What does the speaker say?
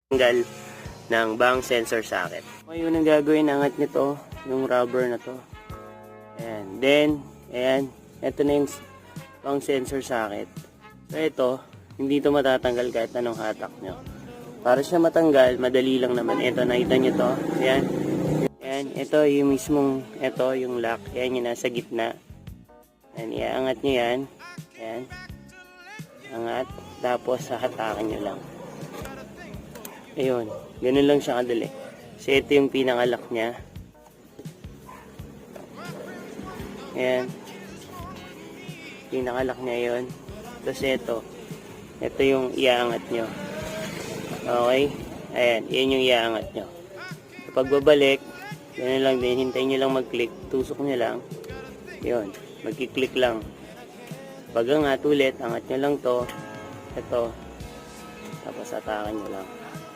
tanggal ng bang sensor socket. Ngayon ang gagawin, angat nyo to, yung rubber na to. Ayan. Then, ayan, ito na yung bang sensor socket. So ito, hindi to matatanggal kahit anong hatak nyo. Para siya matanggal, madali lang naman. Ito, nakita nyo to. Ayan. Ayan, ito yung mismong, ito yung lock. Ayan yung nasa gitna. Ayan, iaangat nyo yan. Ayan. Angat. Tapos, hahatakan nyo lang. Ayun. Ganun lang siya kadali. Kasi ito yung pinakalock niya. Ayan. Pinakalock niya yun. Tapos ito. Ito yung iaangat nyo. Okay? Ayan. Yan yung iaangat nyo. Kapag babalik, ganun lang din. Hintayin nyo lang mag-click. Tusok nyo lang. Yun. Magki-click lang. Pag angat ulit, angat nyo lang to. Ito. Tapos atakan nyo lang.